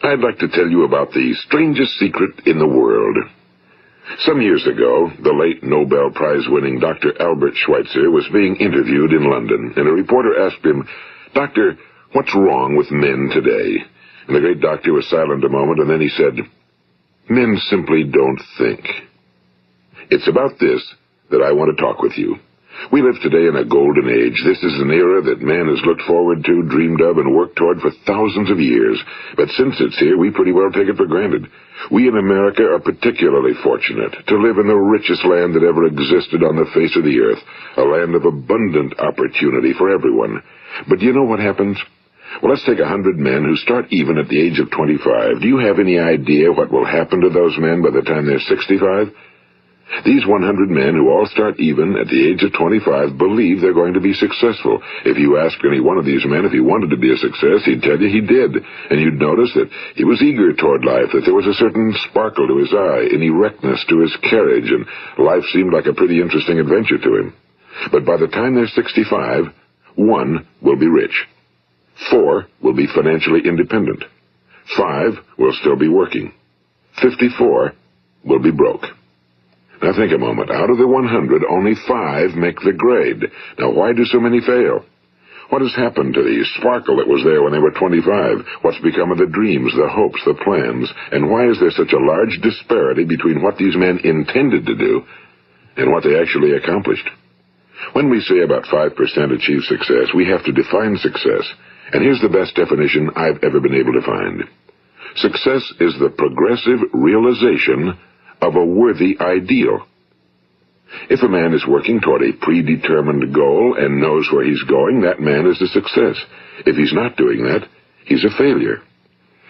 I'd like to tell you about the strangest secret in the world. Some years ago, the late Nobel Prize-winning Dr. Albert Schweitzer was being interviewed in London, and a reporter asked him, "Doctor, what's wrong with men today?" And the great doctor was silent a moment, and then he said, "Men simply don't think." It's about this that I want to talk with you. We live today in a golden age. This is an era that man has looked forward to, dreamed of, and worked toward for thousands of years. But since it's here, we pretty well take it for granted. We in America are particularly fortunate to live in the richest land that ever existed on the face of the earth, a land of abundant opportunity for everyone. But do you know what happens? Well, let's take 100 men who start even at the age of 25. Do you have any idea what will happen to those men by the time they're 65? These 100 men who all start even at the age of 25 believe they're going to be successful. If you asked any one of these men if he wanted to be a success, he'd tell you he did. And you'd notice that he was eager toward life, that there was a certain sparkle to his eye, an erectness to his carriage, and life seemed like a pretty interesting adventure to him. But by the time they're 65, 1 will be rich. 4 will be financially independent. 5 will still be working. 54 will be broke. Now think a moment. Out of the 100, only 5 make the grade. Now why do so many fail? What has happened to the sparkle that was there when they were 25? What's become of the dreams, the hopes, the plans? And why is there such a large disparity between what these men intended to do and what they actually accomplished? When we say about 5% achieve success, we have to define success. And here's the best definition I've ever been able to find. Success is the progressive realization of a worthy ideal. If a man is working toward a predetermined goal and knows where he's going, that man is a success. If he's not doing that, he's a failure.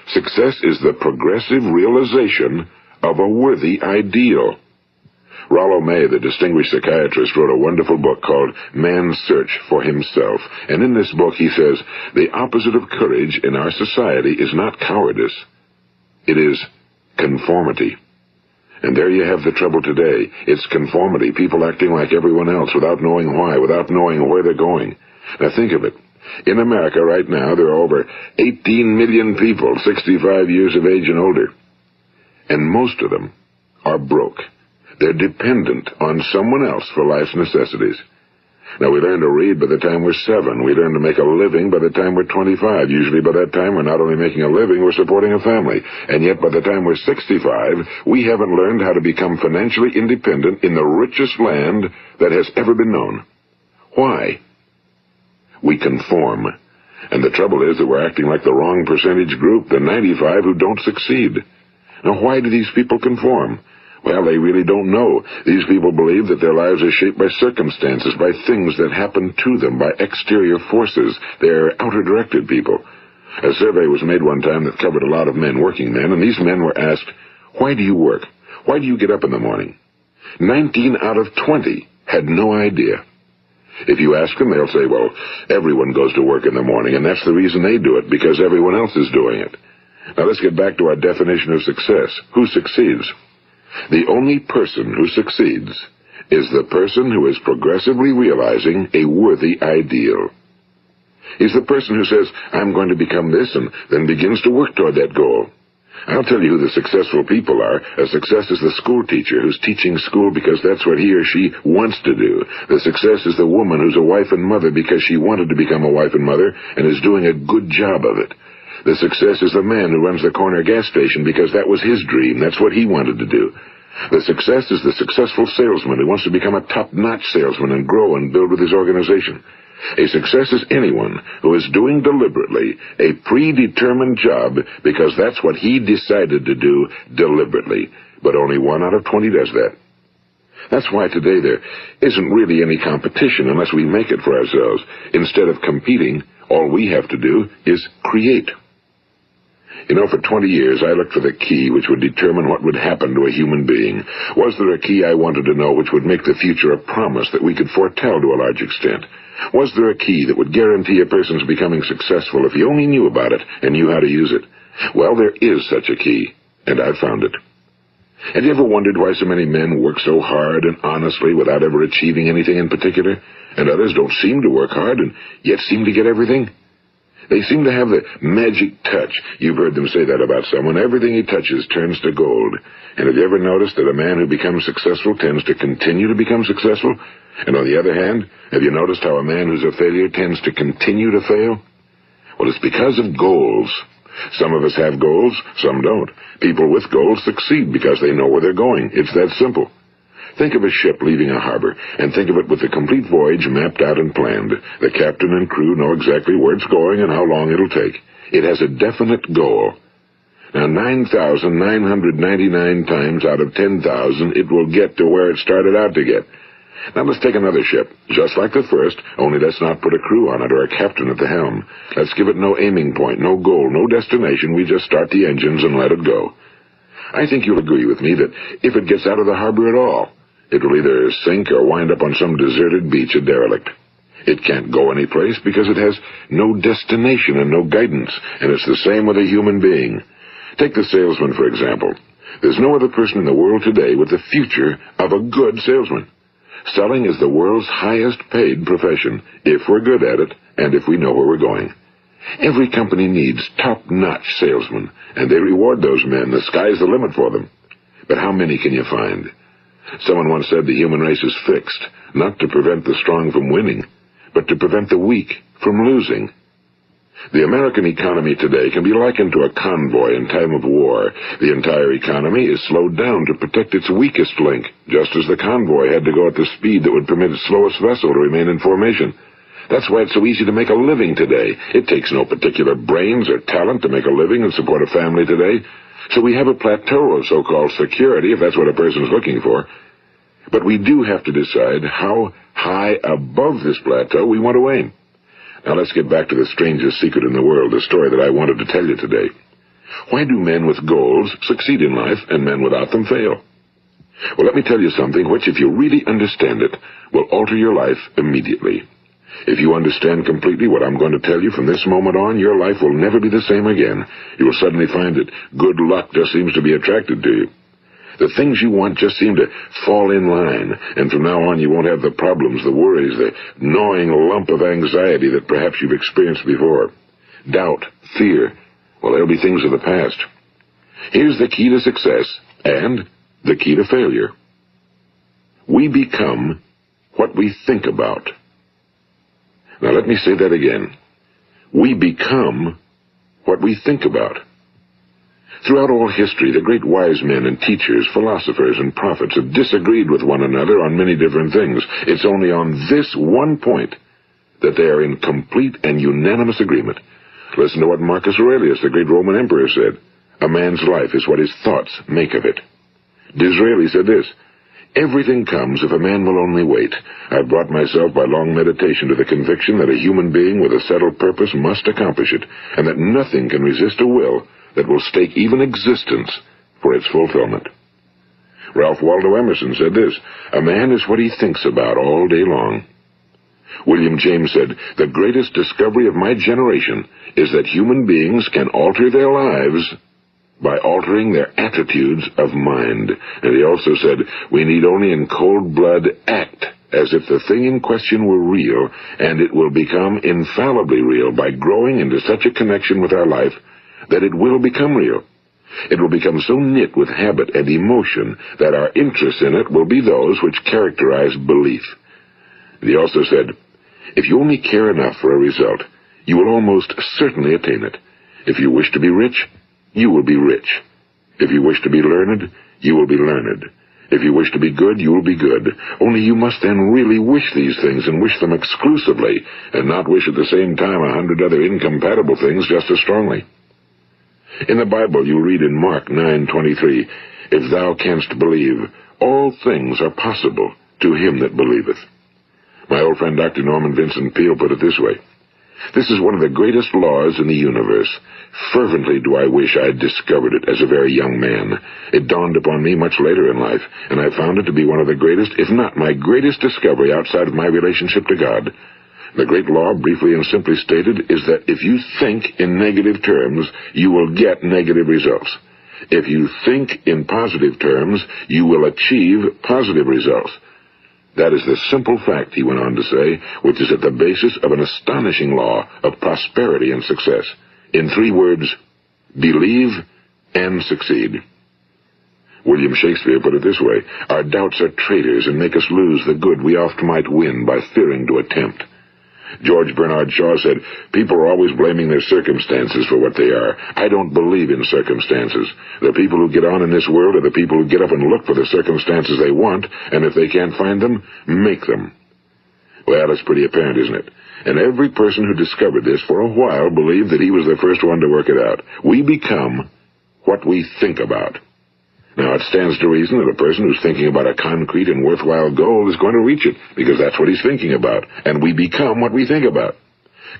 Success is the progressive realization of a worthy ideal. Rollo May, the distinguished psychiatrist, wrote a wonderful book called Man's Search for Himself. And in this book he says, the opposite of courage in our society is not cowardice. It is conformity. And there you have the trouble today. It's conformity, people acting like everyone else without knowing why, without knowing where they're going. Now think of it. In America right now, there are over 18 million people 65 years of age and older. And most of them are broke. They're dependent on someone else for life's necessities. Now, we learn to read by the time we're 7. We learn to make a living by the time we're 25. Usually by that time, we're not only making a living, we're supporting a family. And yet by the time we're 65, we haven't learned how to become financially independent in the richest land that has ever been known. Why? We conform. And the trouble is that we're acting like the wrong percentage group, the 95 who don't succeed. Now, why do these people conform? Well, they really don't know. These people believe that their lives are shaped by circumstances, by things that happen to them, by exterior forces. They're outer-directed people. A survey was made one time that covered a lot of men, working men, and these men were asked, "Why do you work? Why do you get up in the morning?" 19 out of 20 had no idea. If you ask them, they'll say, well, everyone goes to work in the morning, and that's the reason they do it, because everyone else is doing it. Now let's get back to our definition of success. Who succeeds? The only person who succeeds is the person who is progressively realizing a worthy ideal. He's the person who says, I'm going to become this, and then begins to work toward that goal. I'll tell you who the successful people are. A success is the school teacher who's teaching school because that's what he or she wants to do. The success is the woman who's a wife and mother because she wanted to become a wife and mother and is doing a good job of it. The success is the man who runs the corner gas station because that was his dream. That's what he wanted to do. The success is the successful salesman who wants to become a top-notch salesman and grow and build with his organization. A success is anyone who is doing deliberately a predetermined job because that's what he decided to do deliberately. But only 1 out of 20 does that. That's why today there isn't really any competition unless we make it for ourselves. Instead of competing, all we have to do is create. You know, for 20 years, I looked for the key which would determine what would happen to a human being. Was there a key I wanted to know which would make the future a promise that we could foretell to a large extent? Was there a key that would guarantee a person's becoming successful if he only knew about it and knew how to use it? Well, there is such a key, and I've found it. Have you ever wondered why so many men work so hard and honestly without ever achieving anything in particular, and others don't seem to work hard and yet seem to get everything? They seem to have the magic touch. You've heard them say that about someone. Everything he touches turns to gold. And have you ever noticed that a man who becomes successful tends to continue to become successful? And on the other hand, have you noticed how a man who's a failure tends to continue to fail? Well, it's because of goals. Some of us have goals, some don't. People with goals succeed because they know where they're going. It's that simple. Think of a ship leaving a harbor, and think of it with the complete voyage mapped out and planned. The captain and crew know exactly where it's going and how long it'll take. It has a definite goal. Now, 9,999 times out of 10,000, it will get to where it started out to get. Now, let's take another ship, just like the first, only let's not put a crew on it or a captain at the helm. Let's give it no aiming point, no goal, no destination. We just start the engines and let it go. I think you'll agree with me that if it gets out of the harbor at all, it will either sink or wind up on some deserted beach, a derelict. It can't go anyplace because it has no destination and no guidance, and it's the same with a human being. Take the salesman, for example. There's no other person in the world today with the future of a good salesman. Selling is the world's highest-paid profession, if we're good at it and if we know where we're going. Every company needs top-notch salesmen, and they reward those men. The sky's the limit for them. But how many can you find? Someone once said the human race is fixed, not to prevent the strong from winning, but to prevent the weak from losing. The American economy today can be likened to a convoy in time of war. The entire economy is slowed down to protect its weakest link, just as the convoy had to go at the speed that would permit its slowest vessel to remain in formation. That's why it's so easy to make a living today. It takes no particular brains or talent to make a living and support a family today. So we have a plateau of so-called security, if that's what a person's looking for. But we do have to decide how high above this plateau we want to aim. Now let's get back to the strangest secret in the world, the story that I wanted to tell you today. Why do men with goals succeed in life and men without them fail? Well, let me tell you something which, if you really understand it, will alter your life immediately. If you understand completely what I'm going to tell you from this moment on, your life will never be the same again. You will suddenly find that good luck just seems to be attracted to you. The things you want just seem to fall in line, and from now on you won't have the problems, the worries, the gnawing lump of anxiety that perhaps you've experienced before. Doubt, fear, well, they'll be things of the past. Here's the key to success and the key to failure. We become what we think about. Now let me say that again. We become what we think about. Throughout all history, the great wise men and teachers, philosophers and prophets have disagreed with one another on many different things. It's only on this one point that they are in complete and unanimous agreement. Listen to what Marcus Aurelius, the great Roman emperor, said. A man's life is what his thoughts make of it. Disraeli said this, everything comes if a man will only wait. I've brought myself by long meditation to the conviction that a human being with a settled purpose must accomplish it, and that nothing can resist a will that will stake even existence for its fulfillment. Ralph Waldo Emerson said this, a man is what he thinks about all day long. William James said, the greatest discovery of my generation is that human beings can alter their lives by altering their attitudes of mind. And he also said, we need only in cold blood act as if the thing in question were real, and it will become infallibly real by growing into such a connection with our life that it will become real. It will become so knit with habit and emotion that our interest in it will be those which characterize belief. And he also said, if you only care enough for a result, you will almost certainly attain it. If you wish to be rich, you will be rich. If you wish to be learned, you will be learned. If you wish to be good, you will be good. Only you must then really wish these things and wish them exclusively, and not wish at the same time 100 other incompatible things just as strongly. In the Bible, you read in Mark 9:23, if thou canst believe, all things are possible to him that believeth. My old friend Dr. Norman Vincent Peale put it this way, this is one of the greatest laws in the universe. Fervently do I wish I had discovered it as a very young man. It dawned upon me much later in life, and I found it to be one of the greatest, if not my greatest discovery outside of my relationship to God. The great law, briefly and simply stated, is that if you think in negative terms, you will get negative results. If you think in positive terms, you will achieve positive results. That is the simple fact, he went on to say, which is at the basis of an astonishing law of prosperity and success. In 3 words, believe and succeed. William Shakespeare put it this way: our doubts are traitors and make us lose the good we oft might win by fearing to attempt. George Bernard Shaw said, people are always blaming their circumstances for what they are. I don't believe in circumstances. The people who get on in this world are the people who get up and look for the circumstances they want, and if they can't find them, make them. Well, it's pretty apparent, isn't it? And every person who discovered this for a while believed that he was the first one to work it out. We become what we think about. Now, it stands to reason that a person who's thinking about a concrete and worthwhile goal is going to reach it, because that's what he's thinking about, and we become what we think about.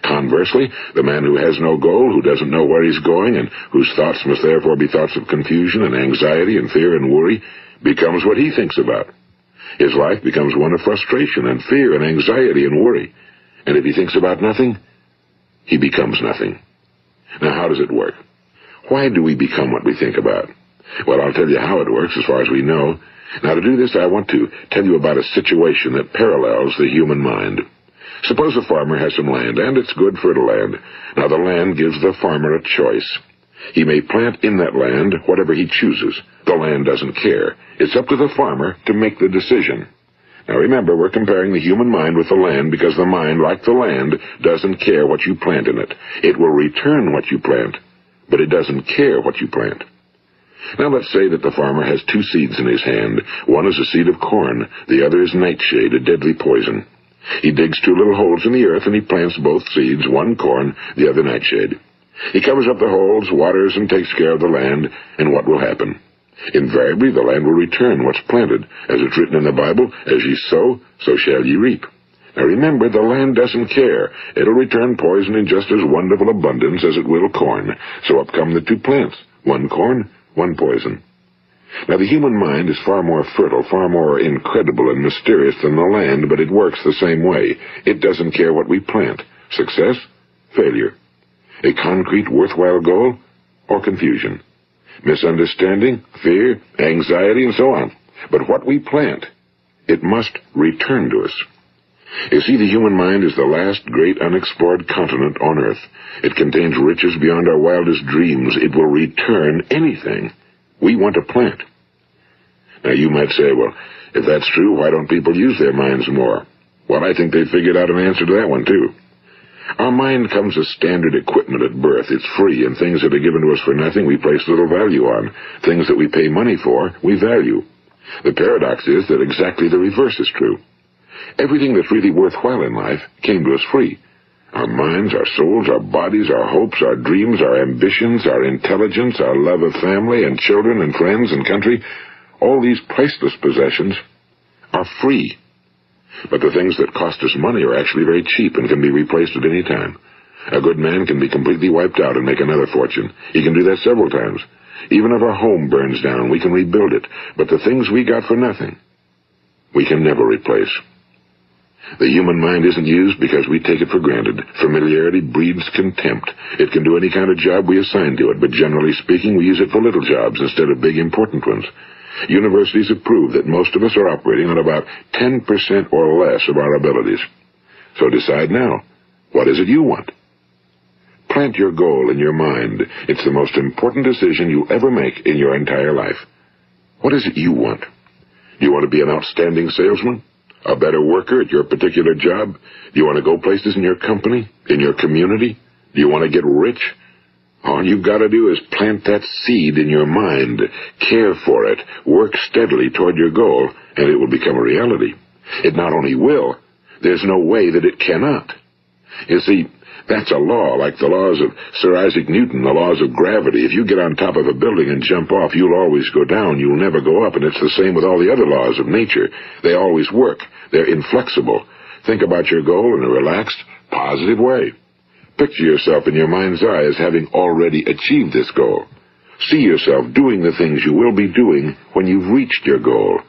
Conversely, the man who has no goal, who doesn't know where he's going, and whose thoughts must therefore be thoughts of confusion and anxiety and fear and worry, becomes what he thinks about. His life becomes one of frustration and fear and anxiety and worry. And if he thinks about nothing, he becomes nothing. Now, how does it work? Why do we become what we think about? Well, I'll tell you how it works as far as we know. Now, to do this, I want to tell you about a situation that parallels the human mind. Suppose a farmer has some land, and it's good fertile land. Now, the land gives the farmer a choice. He may plant in that land whatever he chooses. The land doesn't care. It's up to the farmer to make the decision. Now, remember, we're comparing the human mind with the land because the mind, like the land, doesn't care what you plant in it. It will return what you plant, but it doesn't care what you plant. Now, let's say that the farmer has 2 seeds in his hand. One is a seed of corn. The other is nightshade, a deadly poison. He digs 2 little holes in the earth, and he plants both seeds, one corn, the other nightshade. He covers up the holes, waters, and takes care of the land, and what will happen? Invariably, the land will return what's planted. As it's written in the Bible, as ye sow, so shall ye reap. Now remember, the land doesn't care. It'll return poison in just as wonderful abundance as it will corn. So up come the 2 plants, one corn, one poison. Now, the human mind is far more fertile, far more incredible and mysterious than the land, but it works the same way. It doesn't care what we plant. Success, failure. A concrete, worthwhile goal, or confusion. Misunderstanding, fear, anxiety, and so on. But what we plant, it must return to us. You see, the human mind is the last great unexplored continent on Earth. It contains riches beyond our wildest dreams. It will return anything we want to plant. Now, you might say, well, if that's true, why don't people use their minds more? Well, I think they figured out an answer to that one, too. Our mind comes as standard equipment at birth. It's free, and things that are given to us for nothing we place little value on. Things that we pay money for, we value. The paradox is that exactly the reverse is true. Everything that's really worthwhile in life came to us free. Our minds, our souls, our bodies, our hopes, our dreams, our ambitions, our intelligence, our love of family and children and friends and country, all these priceless possessions are free. But the things that cost us money are actually very cheap and can be replaced at any time. A good man can be completely wiped out and make another fortune. He can do that several times. Even if our home burns down, we can rebuild it. But the things we got for nothing, we can never replace. The human mind isn't used because we take it for granted. Familiarity breeds contempt. It can do any kind of job we assign to it, but generally speaking, we use it for little jobs instead of big, important ones. Universities have proved that most of us are operating on about 10% or less of our abilities. So decide now, what is it you want? Plant your goal in your mind. It's the most important decision you'll ever make in your entire life. What is it you want? Do you want to be an outstanding salesman? A better worker at your particular job? Do you want to go places in your company? In your community? Do you want to get rich? All you've got to do is plant that seed in your mind, care for it, work steadily toward your goal, and it will become a reality. It not only will, there's no way that it cannot. You see, that's a law, like the laws of Sir Isaac Newton, the laws of gravity. If you get on top of a building and jump off, you'll always go down. You'll never go up, and it's the same with all the other laws of nature. They always work. They're inflexible. Think about your goal in a relaxed, positive way. Picture yourself in your mind's eye as having already achieved this goal. See yourself doing the things you will be doing when you've reached your goal.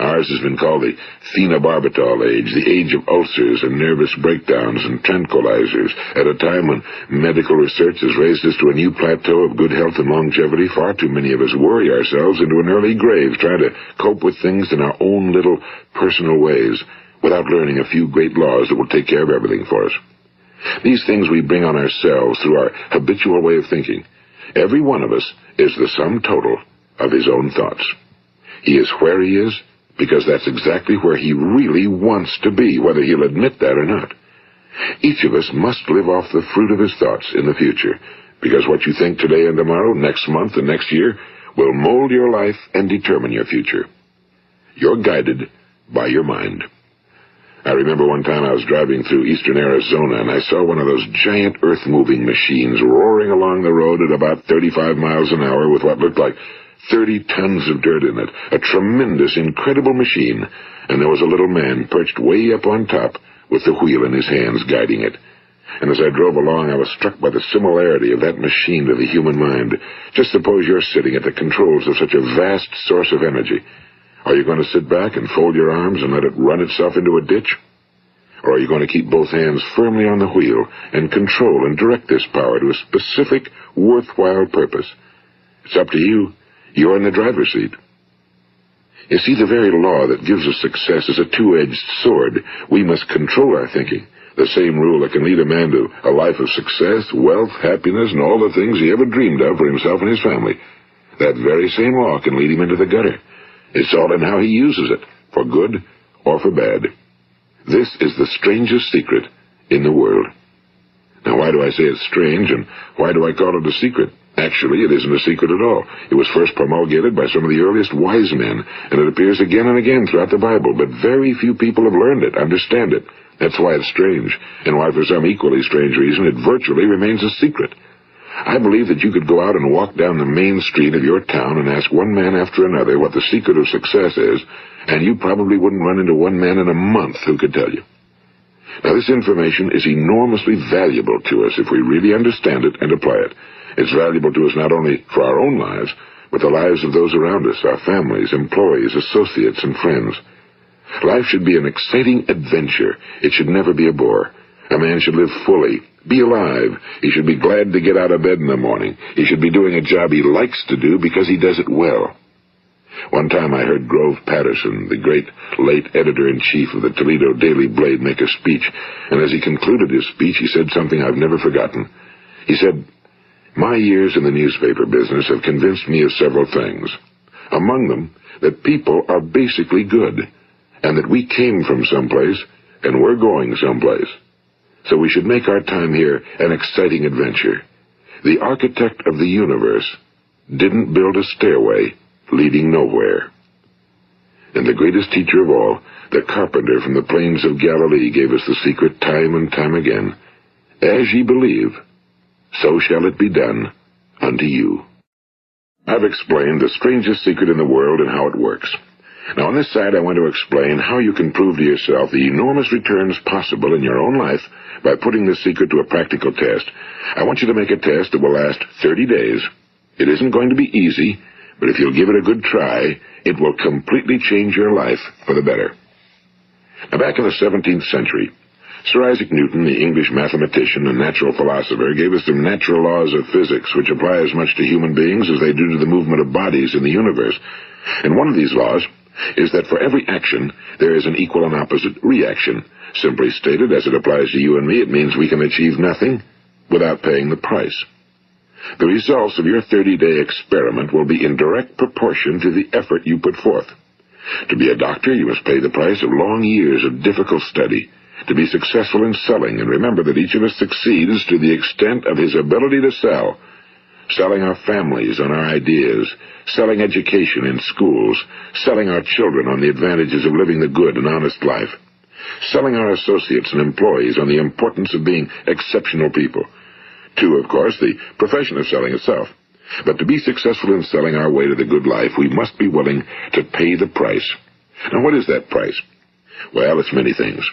Ours has been called the phenobarbital age, the age of ulcers and nervous breakdowns and tranquilizers. At a time when medical research has raised us to a new plateau of good health and longevity, far too many of us worry ourselves into an early grave trying to cope with things in our own little personal ways without learning a few great laws that will take care of everything for us. These things we bring on ourselves through our habitual way of thinking. Every one of us is the sum total of his own thoughts. He is where he is because that's exactly where he really wants to be, whether he'll admit that or not. Each of us must live off the fruit of his thoughts in the future, because what you think today and tomorrow, next month and next year, will mold your life and determine your future. You're guided by your mind. I remember one time I was driving through eastern Arizona, and I saw one of those giant earth-moving machines roaring along the road at about 35 miles an hour with what looked like 30 tons of dirt in it. A tremendous, incredible machine, and there was a little man perched way up on top with the wheel in his hands guiding it. And as I drove along, I was struck by the similarity of that machine to the human mind. Just suppose you're sitting at the controls of such a vast source of energy. Are you going to sit back and fold your arms and let it run itself into a ditch? Or are you going to keep both hands firmly on the wheel and control and direct this power to a specific, worthwhile purpose? It's up to you. You're in the driver's seat. You see, the very law that gives us success is a two-edged sword. We must control our thinking. The same rule that can lead a man to a life of success, wealth, happiness, and all the things he ever dreamed of for himself and his family. That very same law can lead him into the gutter. It's all in how he uses it, for good or for bad. This is the strangest secret in the world. Now, why do I say it's strange, and why do I call it a secret? Actually, it isn't a secret at all. It was first promulgated by some of the earliest wise men, and it appears again and again throughout the Bible, but very few people have learned it, understand it. That's why it's strange, and why for some equally strange reason it virtually remains a secret. I believe that you could go out and walk down the main street of your town and ask one man after another what the secret of success is, and you probably wouldn't run into one man in a month who could tell you. Now, this information is enormously valuable to us if we really understand it and apply it. It's valuable to us not only for our own lives, but the lives of those around us, our families, employees, associates, and friends. Life should be an exciting adventure. It should never be a bore. A man should live fully, be alive. He should be glad to get out of bed in the morning. He should be doing a job he likes to do because he does it well. One time I heard Grove Patterson, the great late editor-in-chief of the Toledo Daily Blade, make a speech, and as he concluded his speech, he said something I've never forgotten. He said, "My years in the newspaper business have convinced me of several things. Among them, that people are basically good, and that we came from someplace, and we're going someplace. So we should make our time here an exciting adventure. The architect of the universe didn't build a stairway leading nowhere." And the greatest teacher of all, the carpenter from the plains of Galilee, gave us the secret time and time again. As ye believe, so shall it be done unto you. I've explained the strangest secret in the world and how it works. Now, on this side, I want to explain how you can prove to yourself the enormous returns possible in your own life by putting this secret to a practical test. I want you to make a test that will last 30 days. It isn't going to be easy, but if you'll give it a good try, it will completely change your life for the better. Now, back in the 17th century, Sir Isaac Newton, the English mathematician and natural philosopher, gave us some natural laws of physics which apply as much to human beings as they do to the movement of bodies in the universe. And one of these laws is that for every action, there is an equal and opposite reaction. Simply stated, as it applies to you and me, it means we can achieve nothing without paying the price. The results of your 30-day experiment will be in direct proportion to the effort you put forth. To be a doctor, you must pay the price of long years of difficult study. To be successful in selling, and remember that each of us succeeds to the extent of his ability to sell. Selling our families on our ideas, selling education in schools, selling our children on the advantages of living the good and honest life, selling our associates and employees on the importance of being exceptional people. To, of course, the profession of selling itself. But to be successful in selling our way to the good life, we must be willing to pay the price. Now, what is that price? Well, it's many things.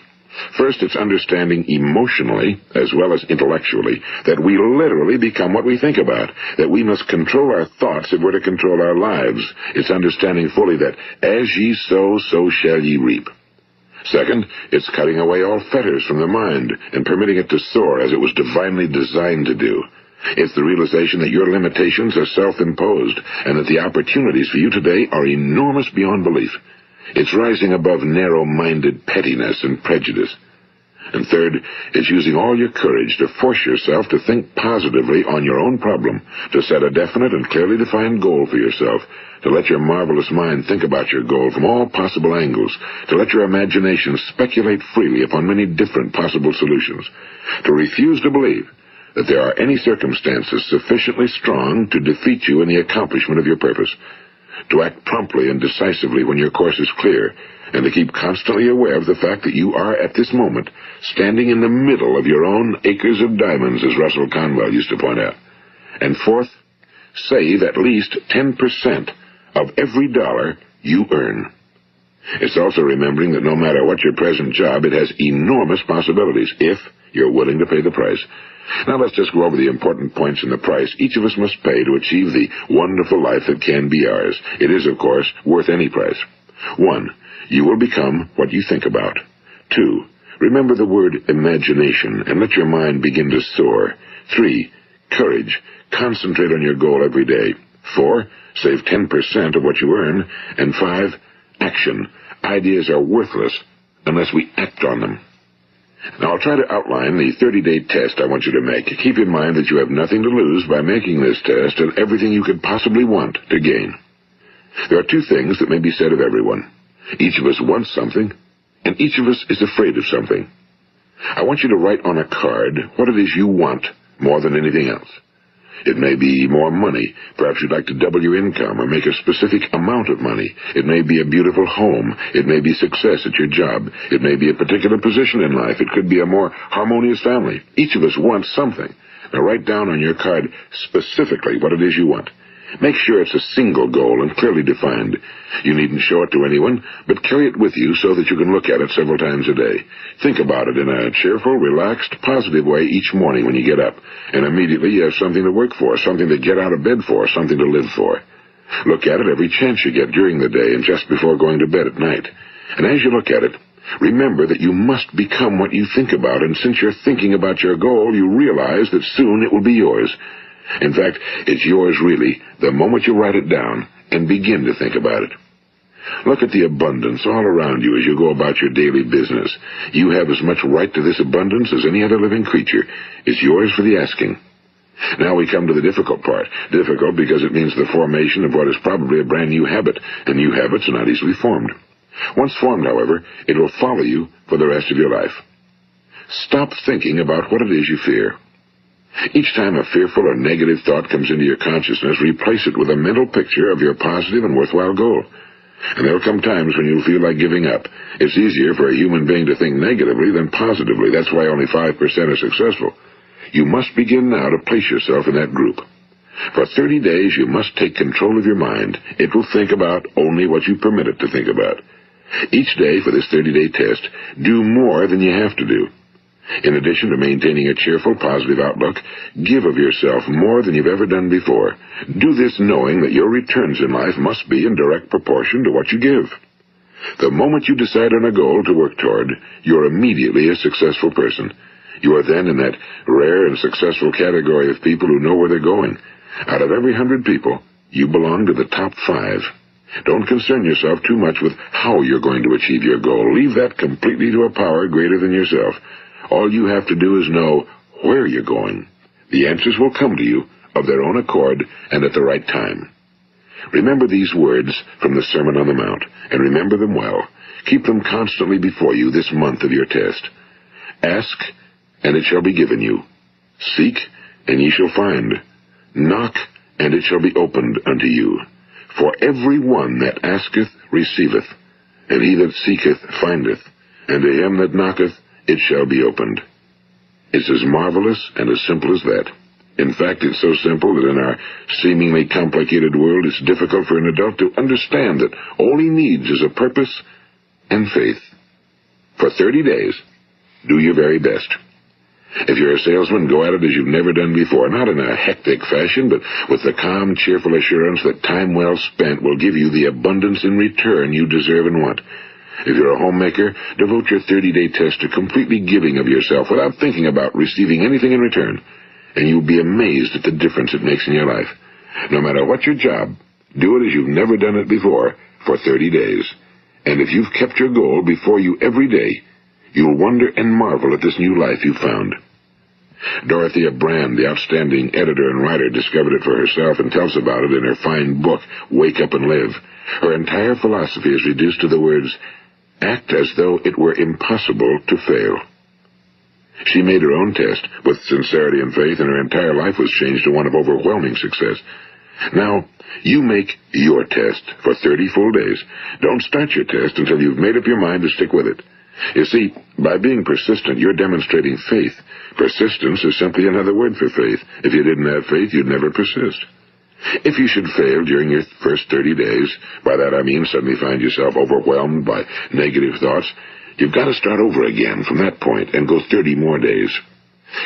First, it's understanding emotionally, as well as intellectually, that we literally become what we think about, that we must control our thoughts if we're to control our lives. It's understanding fully that as ye sow, so shall ye reap. Second, it's cutting away all fetters from the mind and permitting it to soar as it was divinely designed to do. It's the realization that your limitations are self-imposed and that the opportunities for you today are enormous beyond belief. It's rising above narrow-minded pettiness and prejudice. And third, it's using all your courage to force yourself to think positively on your own problem, to set a definite and clearly defined goal for yourself, to let your marvelous mind think about your goal from all possible angles, to let your imagination speculate freely upon many different possible solutions, to refuse to believe that there are any circumstances sufficiently strong to defeat you in the accomplishment of your purpose, to act promptly and decisively when your course is clear, and to keep constantly aware of the fact that you are, at this moment, standing in the middle of your own acres of diamonds, as Russell Conwell used to point out. And fourth, save at least 10% of every dollar you earn. It's also remembering that no matter what your present job, it has enormous possibilities, if you're willing to pay the price. Now let's just go over the important points in the price each of us must pay to achieve the wonderful life that can be ours. It is, of course, worth any price. 1. You will become what you think about. 2. Remember the word imagination and let your mind begin to soar. 3. Courage. Concentrate on your goal every day. 4. Save 10% of what you earn. And 5. Action. Ideas are worthless unless we act on them. Now, I'll try to outline the 30-day test I want you to make. Keep in mind that you have nothing to lose by making this test and everything you could possibly want to gain. There are 2 things that may be said of everyone. Each of us wants something, and each of us is afraid of something. I want you to write on a card what it is you want more than anything else. It may be more money. Perhaps you'd like to double your income or make a specific amount of money. It may be a beautiful home. It may be success at your job. It may be a particular position in life. It could be a more harmonious family. Each of us wants something. Now write down on your card specifically what it is you want. Make sure it's a single goal and clearly defined. You needn't show it to anyone, but carry it with you so that you can look at it several times a day. Think about it in a cheerful, relaxed, positive way each morning when you get up, and immediately you have something to work for, something to get out of bed for, something to live for. Look at it every chance you get during the day and just before going to bed at night. And as you look at it, remember that you must become what you think about, and since you're thinking about your goal, you realize that soon it will be yours. In fact, it's yours really the moment you write it down and begin to think about it. Look at the abundance all around you as you go about your daily business. You have as much right to this abundance as any other living creature. It's yours for the asking. Now we come to the difficult part. Difficult because it means the formation of what is probably a brand new habit, and new habits are not easily formed. Once formed, however, it will follow you for the rest of your life. Stop thinking about what it is you fear. Each time a fearful or negative thought comes into your consciousness, replace it with a mental picture of your positive and worthwhile goal. And there will come times when you'll feel like giving up. It's easier for a human being to think negatively than positively. That's why only 5% are successful. You must begin now to place yourself in that group. For 30 days, you must take control of your mind. It will think about only what you permit it to think about. Each day for this 30-day test, do more than you have to do. In addition to maintaining a cheerful, positive outlook, give of yourself more than you've ever done before. Do this knowing that your returns in life must be in direct proportion to what you give. The moment you decide on a goal to work toward, you're immediately a successful person. You are then in that rare and successful category of people who know where they're going. Out of every 100 people, you belong to the top 5. Don't concern yourself too much with how you're going to achieve your goal. Leave that completely to a power greater than yourself. All you have to do is know where you're going. The answers will come to you of their own accord and at the right time. Remember these words from the Sermon on the Mount, and remember them well. Keep them constantly before you this month of your test. Ask, and it shall be given you. Seek, and ye shall find. Knock, and it shall be opened unto you. For every one that asketh receiveth, and he that seeketh findeth, and to him that knocketh it shall be opened. It's as marvelous and as simple as that. In fact, it's so simple that in our seemingly complicated world, it's difficult for an adult to understand that all he needs is a purpose and faith. For 30 days, Do your very best. If you're a salesman, go at it as you've never done before, not in a hectic fashion, but with the calm, cheerful assurance that time well spent will give you the abundance in return you deserve and want. If you're a homemaker, devote your 30-day test to completely giving of yourself without thinking about receiving anything in return, and you'll be amazed at the difference it makes in your life. No matter what your job, do it as you've never done it before for 30 days. And if you've kept your goal before you every day, you'll wonder and marvel at this new life you've found. Dorothea Brand, the outstanding editor and writer, discovered it for herself and tells about it in her fine book, Wake Up and Live. Her entire philosophy is reduced to the words, act as though it were impossible to fail. She made her own test with sincerity and faith, and her entire life was changed to one of overwhelming success. Now, you make your test for 30 full days. Don't start your test until you've made up your mind to stick with it. You see, by being persistent, you're demonstrating faith. Persistence is simply another word for faith. If you didn't have faith, you'd never persist. If you should fail during your first 30 days, by that I mean suddenly find yourself overwhelmed by negative thoughts, you've got to start over again from that point and go 30 more days.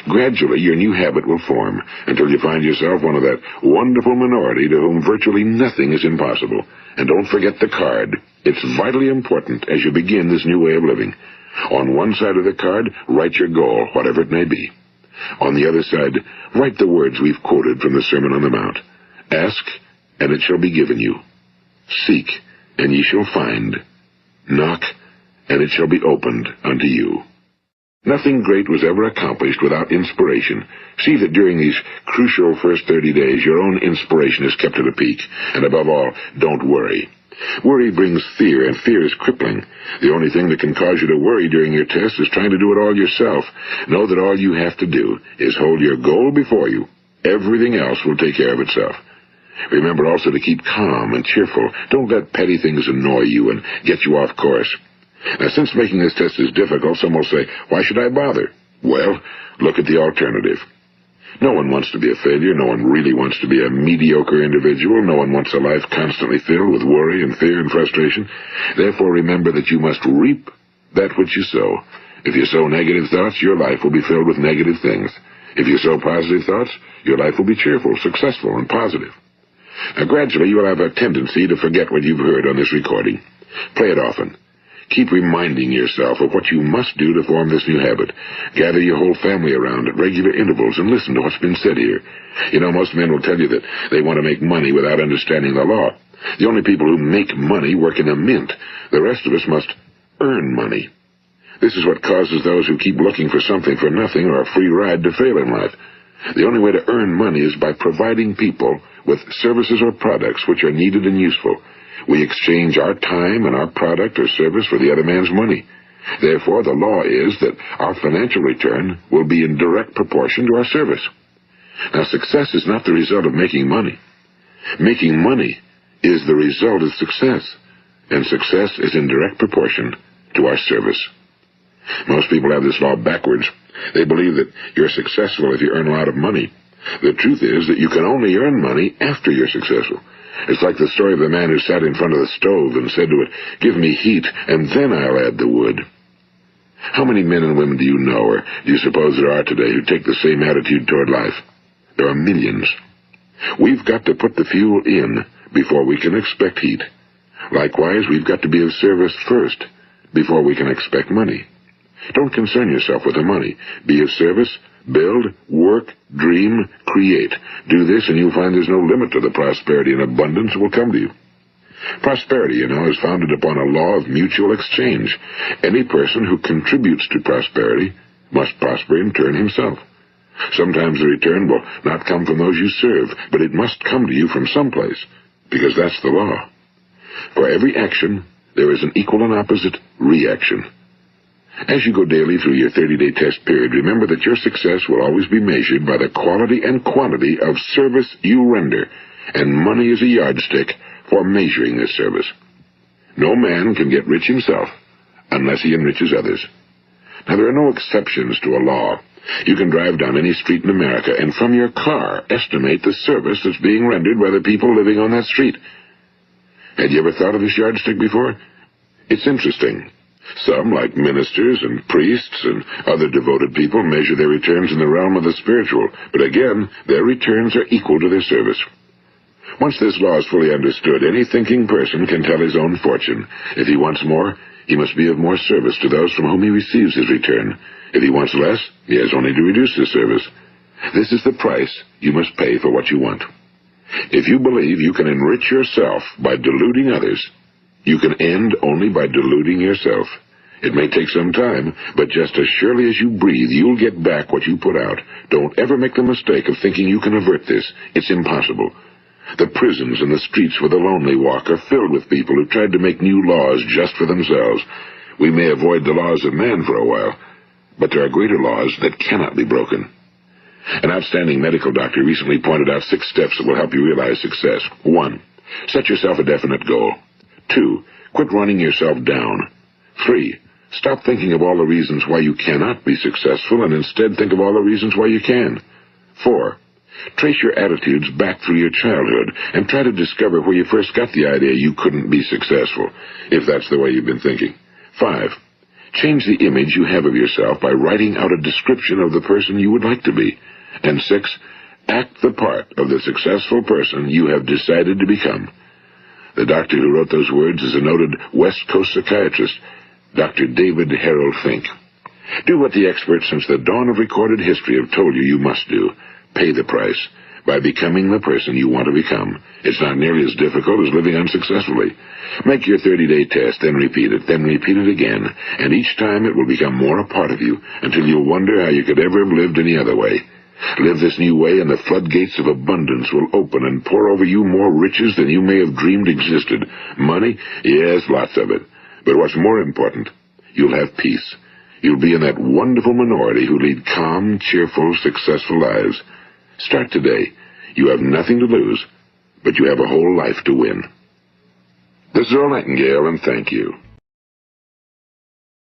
Gradually, your new habit will form until you find yourself one of that wonderful minority to whom virtually nothing is impossible. And don't forget the card. It's vitally important as you begin this new way of living. On one side of the card, write your goal, whatever it may be. On the other side, write the words we've quoted from the Sermon on the Mount. Ask, and it shall be given you. Seek, and ye shall find. Knock, and it shall be opened unto you. Nothing great was ever accomplished without inspiration. See that during these crucial first 30 days, your own inspiration is kept at a peak. And above all, don't worry. Worry brings fear, and fear is crippling. The only thing that can cause you to worry during your test is trying to do it all yourself. Know that all you have to do is hold your goal before you. Everything else will take care of itself. Remember also to keep calm and cheerful. Don't let petty things annoy you and get you off course. Now, since making this test is difficult, some will say, why should I bother? Well, look at the alternative. No one wants to be a failure. No one really wants to be a mediocre individual. No one wants a life constantly filled with worry and fear and frustration. Therefore, remember that you must reap that which you sow. If you sow negative thoughts, your life will be filled with negative things. If you sow positive thoughts, your life will be cheerful, successful, and positive. Now, gradually, you will have a tendency to forget what you've heard on this recording. Play it often. Keep reminding yourself of what you must do to form this new habit. Gather your whole family around at regular intervals and listen to what's been said here. You know, most men will tell you that they want to make money without understanding the law. The only people who make money work in a mint. The rest of us must earn money. This is what causes those who keep looking for something for nothing or a free ride to fail in life. The only way to earn money is by providing people with services or products which are needed and useful. We exchange our time and our product or service for the other man's money. Therefore, the law is that our financial return will be in direct proportion to our service. Now, success is not the result of making money. Making money is the result of success, and success is in direct proportion to our service. Most people have this law backwards. They believe that you're successful if you earn a lot of money. The truth is that you can only earn money after you're successful. It's like the story of the man who sat in front of the stove and said to it, "Give me heat, and then I'll add the wood." How many men and women do you know, or do you suppose there are today, who take the same attitude toward life? There are millions. We've got to put the fuel in before we can expect heat. Likewise, we've got to be of service first before we can expect money. Don't concern yourself with the money. Be of service. Build, work, dream, create. Do this, and you'll find there's no limit to the prosperity and abundance that will come to you. Prosperity, you know, is founded upon a law of mutual exchange. Any person who contributes to prosperity must prosper in turn himself. Sometimes the return will not come from those you serve, but it must come to you from someplace, because that's the law. For every action, there is an equal and opposite reaction. As you go daily through your 30-day test period, remember that your success will always be measured by the quality and quantity of service you render, and money is a yardstick for measuring this service. No man can get rich himself unless he enriches others. Now, there are no exceptions to a law. You can drive down any street in America and from your car estimate the service that's being rendered by the people living on that street. Had you ever thought of this yardstick before? It's interesting. Some, like ministers and priests and other devoted people, measure their returns in the realm of the spiritual, but again, their returns are equal to their service. Once this law is fully understood, any thinking person can tell his own fortune. If he wants more, he must be of more service to those from whom he receives his return. If he wants less, he has only to reduce his service. This is the price you must pay for what you want. If you believe you can enrich yourself by deluding others, you can end only by deluding yourself. It may take some time, but just as surely as you breathe, you'll get back what you put out. Don't ever make the mistake of thinking you can avert this. It's impossible. The prisons and the streets where the lonely walk are filled with people who tried to make new laws just for themselves. We may avoid the laws of man for a while, but there are greater laws that cannot be broken. An outstanding medical doctor recently pointed out 6 steps that will help you realize success. 1. Set yourself a definite goal. 2. Quit running yourself down. 3. Stop thinking of all the reasons why you cannot be successful and instead think of all the reasons why you can. 4. Trace your attitudes back through your childhood and try to discover where you first got the idea you couldn't be successful, if that's the way you've been thinking. 5. Change the image you have of yourself by writing out a description of the person you would like to be. And 6. Act the part of the successful person you have decided to become. The doctor who wrote those words is a noted West Coast psychiatrist, Dr. David Harold Fink. Do what the experts since the dawn of recorded history have told you must do. Pay the price by becoming the person you want to become. It's not nearly as difficult as living unsuccessfully. Make your 30-day test, then repeat it again, and each time it will become more a part of you until you'll wonder how you could ever have lived any other way. Live this new way, and the floodgates of abundance will open and pour over you more riches than you may have dreamed existed. Money? Yes, lots of it. But what's more important, you'll have peace. You'll be in that wonderful minority who lead calm, cheerful, successful lives. Start today. You have nothing to lose, but you have a whole life to win. This is Earl Nightingale, and thank you.